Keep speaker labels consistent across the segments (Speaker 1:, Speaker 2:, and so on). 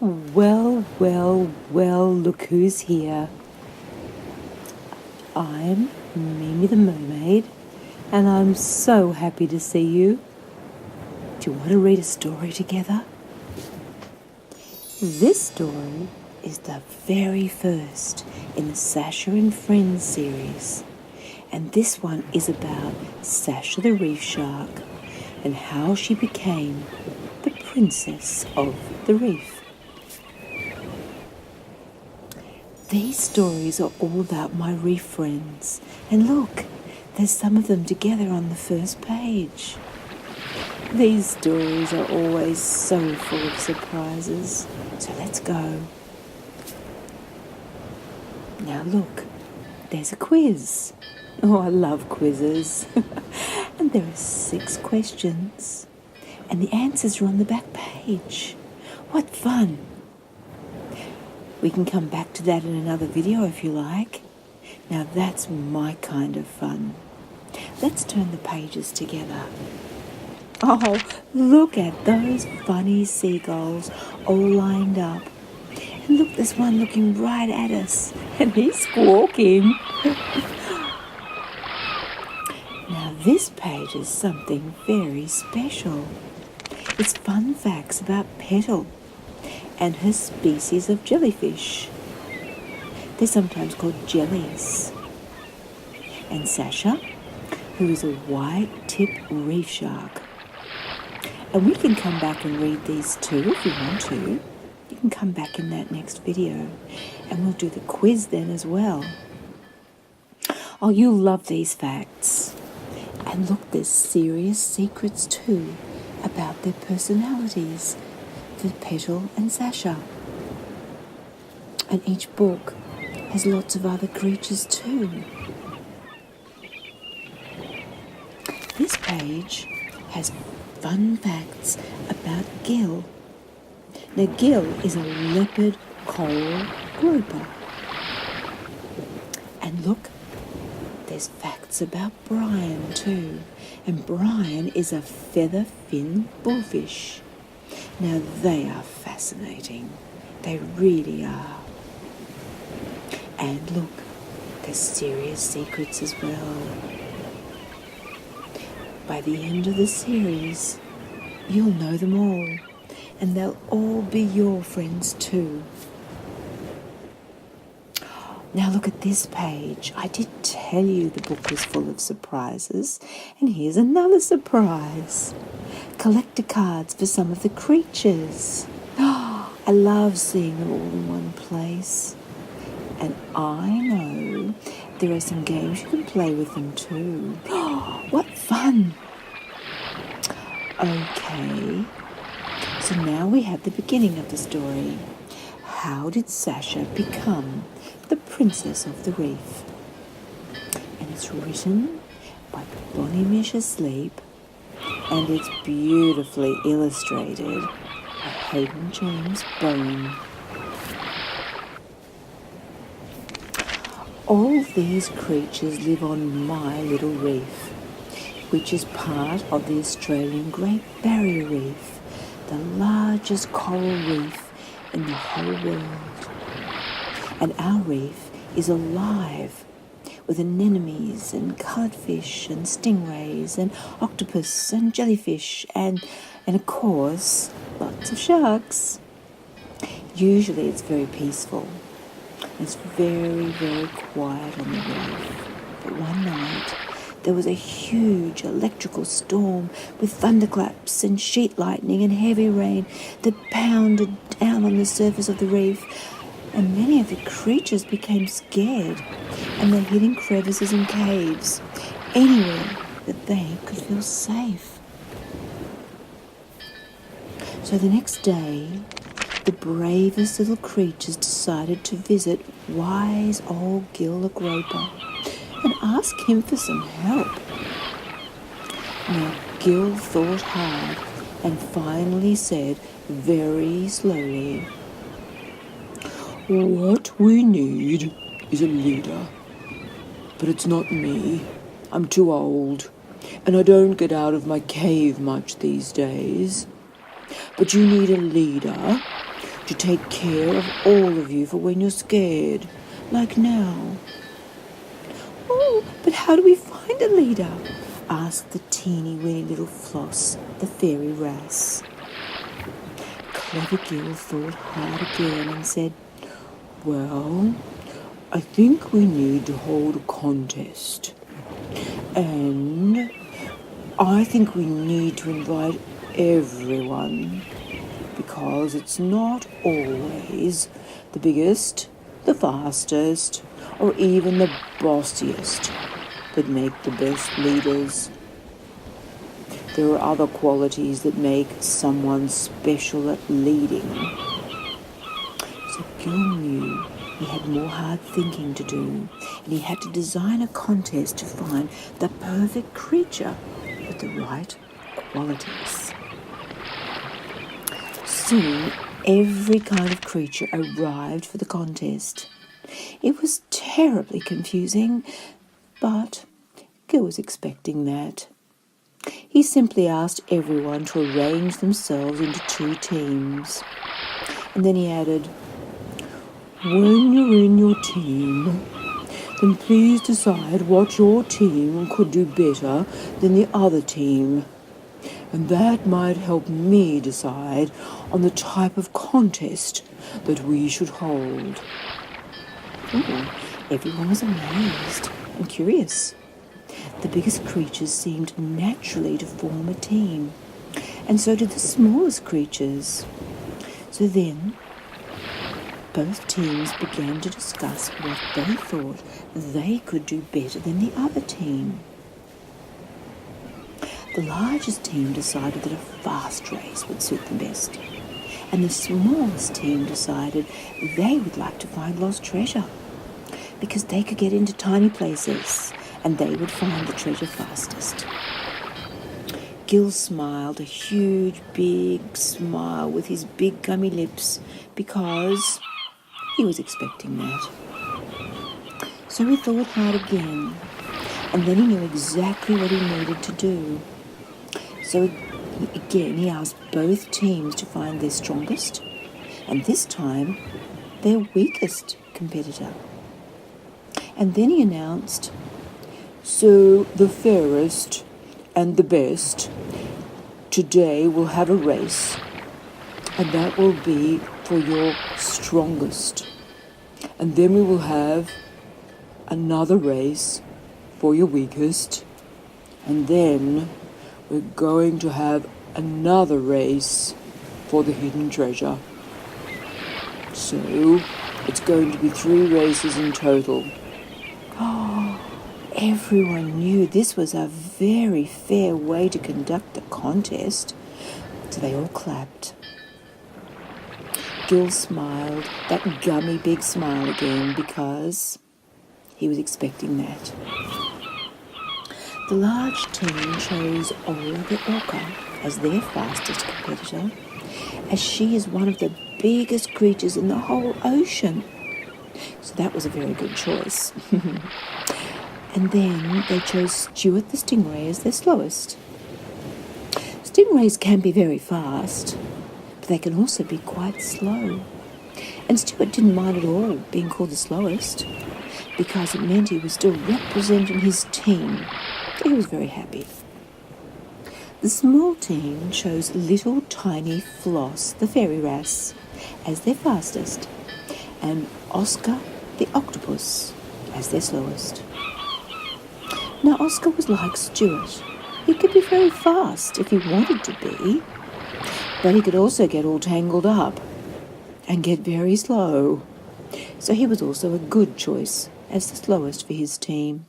Speaker 1: Well, well, well, look who's here. I'm Mimi the Mermaid, and I'm so happy to see you. Do you want to read a story together? This story is the very first in the Sasha and Friends series, and this one is about Sasha the reef shark and how she became the princess of the reef. These stories are all about my reef friends, and look, there's some of them together on the first page. These stories are always so full of surprises, so let's go. Now look, there's a quiz. Oh, I love quizzes. And there are 6 questions, and the answers are on the back page. What fun! We can come back to that in another video if you like. Now that's my kind of fun. Let's turn the pages together. Oh, look at those funny seagulls all lined up. And look, there's one looking right at us, and he's squawking. Now this page is something very special. It's fun facts about Petal and her species of jellyfish. They're sometimes called jellies. And Sasha, who is a white-tip reef shark. And we can come back and read these too if you want to. You can come back in that next video, and we'll do the quiz then as well. Oh, you'll love these facts. And look, there's serious secrets too about their personalities for Petal and Sasha. And each book has lots of other creatures too. This page has fun facts about Gill. Now Gill is a leopard coral grouper. And look, there's facts about Brian too. And Brian is a feather-fin bullfish. Now they are fascinating. They really are. And look, there's serious secrets as well. By the end of the series, you'll know them all, and they'll all be your friends too. Now look at this page. I did tell you the book was full of surprises, and here's another surprise. Collector cards for some of the creatures. Oh, I love seeing them all in one place. And I know there are some games you can play with them too. Oh, what fun! Okay, so now we have the beginning of the story. How did Sasha become the princess of the reef? And it's written by Bonnie Mish Asleep, and it's beautifully illustrated by Hayden James Bone. All these creatures live on my little reef, which is part of the Australian Great Barrier Reef, the largest coral reef in the whole world. And our reef is alive with anemones and coloured fish and stingrays and octopus and jellyfish and of course, lots of sharks. Usually it's very peaceful. It's very, very quiet on the reef. But one night, there was a huge electrical storm with thunderclaps and sheet lightning and heavy rain that pounded down on the surface of the reef, and many of the creatures became scared, and they hid in crevices and caves, anywhere that they could feel safe. So the next day, the bravest little creatures decided to visit wise old Gill the Groper and ask him for some help. Now Gill thought hard and finally said very slowly, "What we need is a leader. But it's not me. I'm too old, and I don't get out of my cave much these days. But you need a leader. to take care of all of you for when you're scared, like now." "Oh, but how do we find a leader?" asked the teeny weeny little Floss, the fairy wrasse. Clever Gill thought hard again and said, "Well, I think we need to hold a contest. And I think we need to invite everyone, because it's not always the biggest, the fastest, or even the bossiest that make the best leaders. There are other qualities that make someone special at leading." So Gil knew he had more hard thinking to do, and he had to design a contest to find the perfect creature with the right qualities. Soon, every kind of creature arrived for the contest. It was terribly confusing, but Gil was expecting that. He simply asked everyone to arrange themselves into 2 teams. And then he added, "When you're in your team, then please decide what your team could do better than the other team. And that might help me decide on the type of contest that we should hold." Ooh, everyone was amazed and curious. The biggest creatures seemed naturally to form a team, and so did the smallest creatures. So then, both teams began to discuss what they thought they could do better than the other team. The largest team decided that a fast race would suit them best, and the smallest team decided they would like to find lost treasure, because they could get into tiny places and they would find the treasure fastest. Gil smiled a huge, big smile with his big gummy lips, because he was expecting that. So he thought hard again, and then he knew exactly what he needed to do. So again he asked both teams to find their strongest, and this time their weakest competitor. And then he announced, "So the fairest and the best today will have a race, and that will be for your strongest. And then we will have another race for your weakest, and then we're going to have another race for the hidden treasure. So it's going to be 3 races in total." Oh, everyone knew this was a very fair way to conduct the contest, so they all clapped. Gil smiled that gummy big smile again, because he was expecting that. The large team chose Ola the orca as their fastest competitor, as she is one of the biggest creatures in the whole ocean. So that was a very good choice. And then they chose Stuart the stingray as their slowest. Stingrays can be very fast, but they can also be quite slow. And Stuart didn't mind at all being called the slowest, because it meant he was still representing his team. So he was very happy. The small team chose little tiny Floss, the fairy wrasse, as their fastest, and Oscar the octopus as their slowest. Now Oscar was like Stuart. He could be very fast if he wanted to be, but he could also get all tangled up and get very slow. So he was also a good choice as the slowest for his team,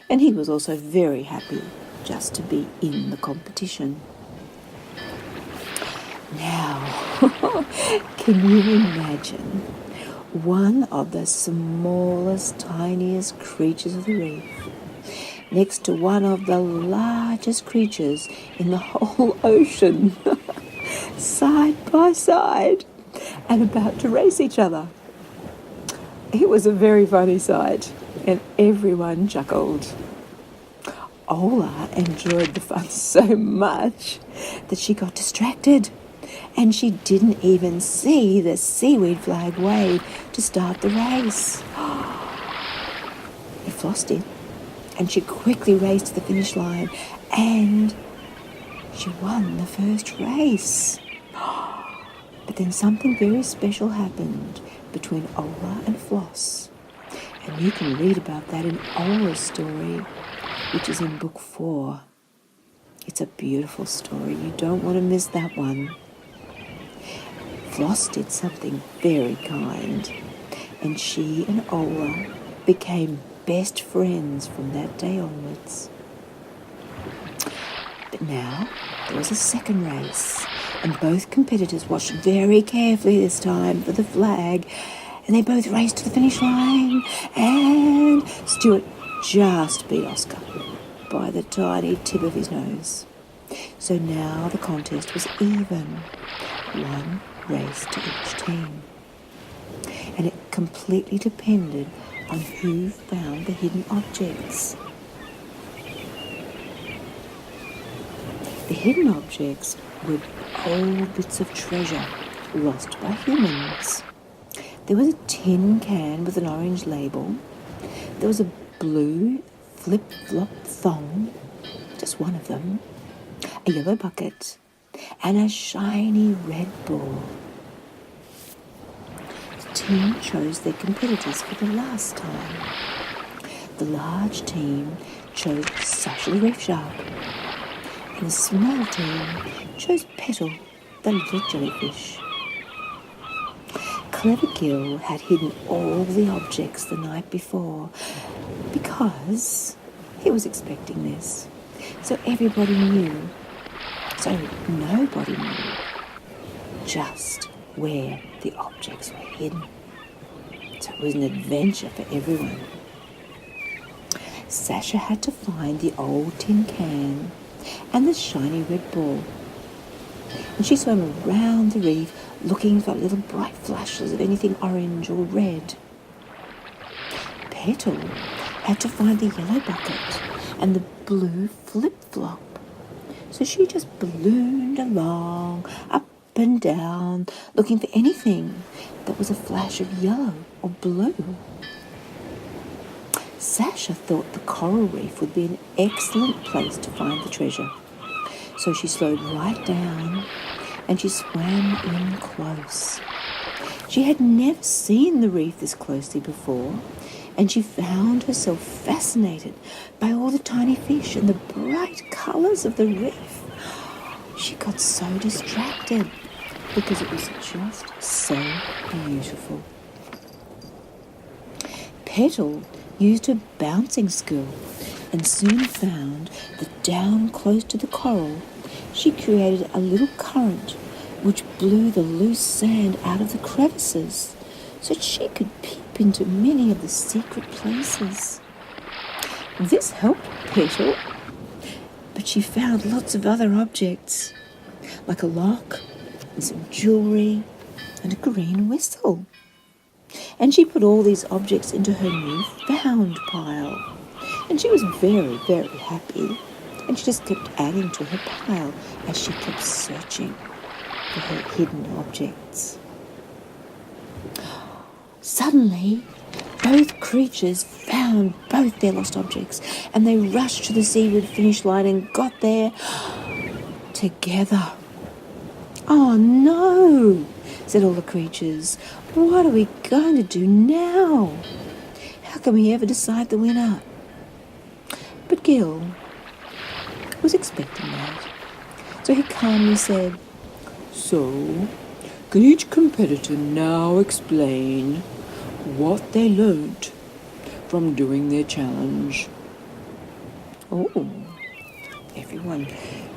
Speaker 1: and he was also very happy just to be in the competition. Now, can you imagine one of the smallest, tiniest creatures of the reef next to one of the largest creatures in the whole ocean, side by side, and about to race each other? It was a very funny sight, and everyone chuckled. Ola enjoyed the fun so much that she got distracted and she didn't even see the seaweed flag wave to start the race. But Floss did, and she quickly raced to the finish line, and she won the first race. But then something very special happened between Ola and Floss, and you can read about that in Ola's story, which is in book 4. It's a beautiful story. You don't want to miss that one. Floss did something very kind, and she and Ola became best friends from that day onwards. But now there was a second race, and both competitors watched very carefully this time for the flag, and they both raced to the finish line, and Stuart just beat Oscar by the tiny tip of his nose. So now the contest was even, one race to each team, and it completely depended on who found the hidden objects. The hidden objects were old bits of treasure lost by humans. There was a tin can with an orange label. There was a blue flip-flop thong, just one of them, a yellow bucket, and a shiny red ball. The team chose their competitors for the last time. The large team chose Sasha the Reef Shark, and the small team chose Petal, the little jellyfish. Clever Gil had hidden all the objects the night before because he was expecting this. So everybody knew. So nobody knew just where the objects were hidden. So it was an adventure for everyone. Sasha had to find the old tin can and the shiny red ball. And she swam around the reef looking for little bright flashes of anything orange or red. Petal had to find the yellow bucket and the blue flip-flop. So she just ballooned along, up and down, looking for anything that was a flash of yellow or blue. Sasha thought the coral reef would be an excellent place to find the treasure. So she slowed right down and she swam in close. She had never seen the reef this closely before, and she found herself fascinated by all the tiny fish and the bright colours of the reef. She got so distracted because it was just so beautiful. Petal used her bouncing skill and soon found that down close to the coral she created a little current which blew the loose sand out of the crevices so she could peep into many of the secret places. This helped Petal, but she found lots of other objects, like a lock and some jewellery and a green whistle. And she put all these objects into her new found pile. And she was very, very happy. And she just kept adding to her pile as she kept searching for her hidden objects. Suddenly, both creatures found both their lost objects, and they rushed to the seaward finish line and got there together. "Oh no," said all the creatures. "What are we going to do now? How can we ever decide the winner?" But Gil was expecting that. So he calmly said, "So, can each competitor now explain what they learnt from doing their challenge?" Oh, everyone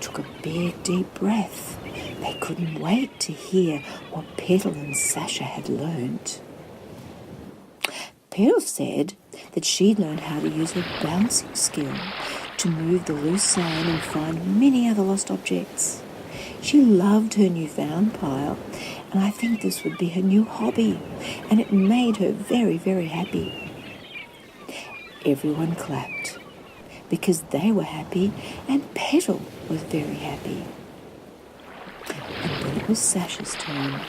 Speaker 1: took a big deep breath. They couldn't wait to hear what Petal and Sasha had learnt. Petal said that she'd learned how to use her bouncing skill to move the loose sand and find many other lost objects. She loved her newfound pile, and I think this would be her new hobby, and it made her very, very happy. Everyone clapped because they were happy and Petal was very happy. And then it was Sasha's turn,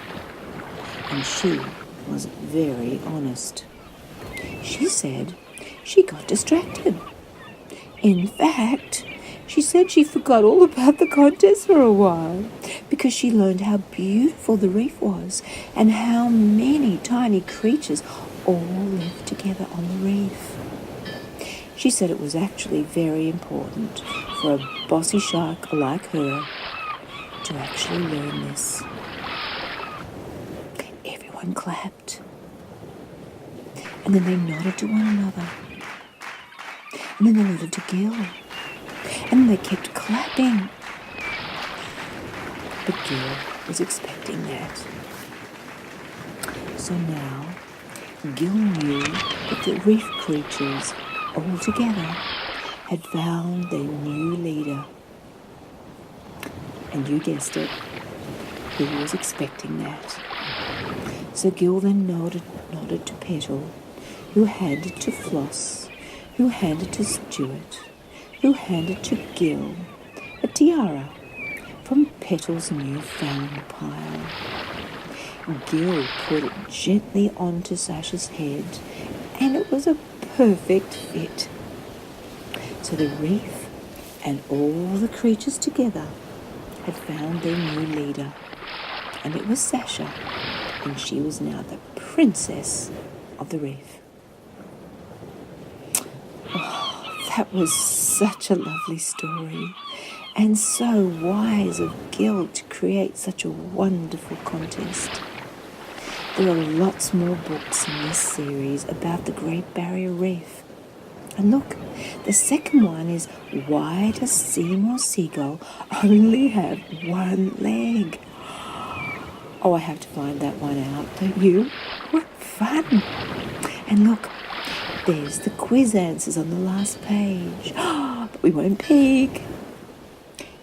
Speaker 1: and she was very honest. She said she got distracted. In fact, she said she forgot all about the contest for a while because she learned how beautiful the reef was and how many tiny creatures all lived together on the reef. She said it was actually very important for a bossy shark like her to actually learn this. Everyone clapped, and then they nodded to one another, and then they nodded to Gil, and then they kept clapping. But Gil was expecting that. So now Gil knew that the reef creatures all together had found their new leader. And you guessed it, he was expecting that. So Gil then nodded to Petal, who handed to Floss, who handed to Stuart, who handed to Gil a tiara from Petal's newfound pile. Gil put it gently onto Sasha's head, and it was a perfect fit. So the reef and all the creatures together had found their new leader, and it was Sasha, and she was now the princess of the reef. Oh, that was such a lovely story, and so wise of Gil to create such a wonderful contest. There are lots more books in this series about the Great Barrier Reef. And look, the second one is Why Does Seymour Seagull Only Have One Leg? Oh, I have to find that one out, don't you? What fun! And look, there's the quiz answers on the last page. But we won't peek.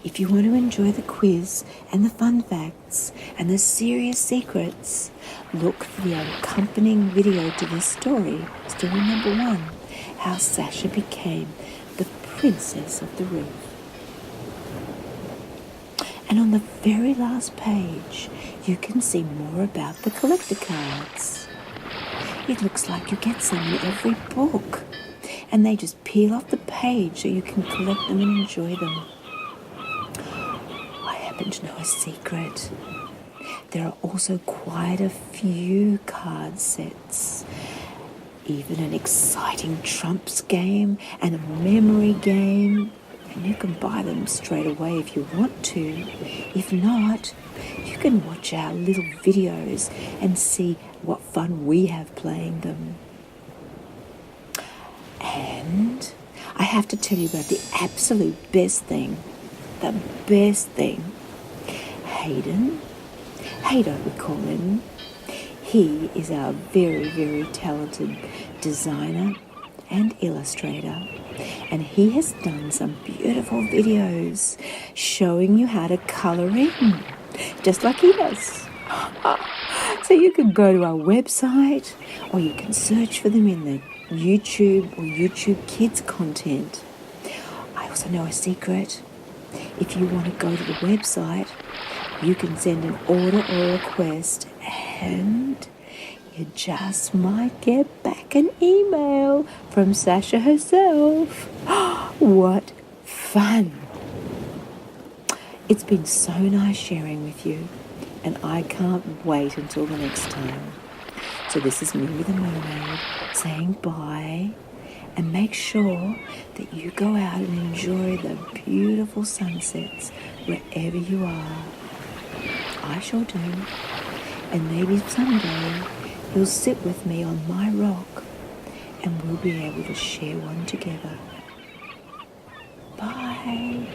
Speaker 1: If you want to enjoy the quiz and the fun facts and the serious secrets, look for the accompanying video to this story number 1, how Sasha became the princess of the reef. And on the very last page, you can see more about the collector cards. It looks like you get some in every book, and they just peel off the page so you can collect them and enjoy them. I happen to know a secret. There are also quite a few card sets, even an exciting trumps game and a memory game, and you can buy them straight away if you want to. If not, you can watch our little videos and see what fun we have playing them. And I have to tell you about the absolute best thing. The best thing. Hayden, we call him. He is our very, very talented designer and illustrator. And he has done some beautiful videos showing you how to colour in, just like he does. So you can go to our website, or you can search for them in the YouTube or YouTube Kids content. I also know a secret. If you want to go to the website, you can send an order or request, and you just might get back an email from Sasha herself. What fun! It's been so nice sharing with you, and I can't wait until the next time. So this is me with a mermaid saying bye, and make sure that you go out and enjoy the beautiful sunsets wherever you are. I sure do. And maybe someday you'll sit with me on my rock and we'll be able to share one together. Bye.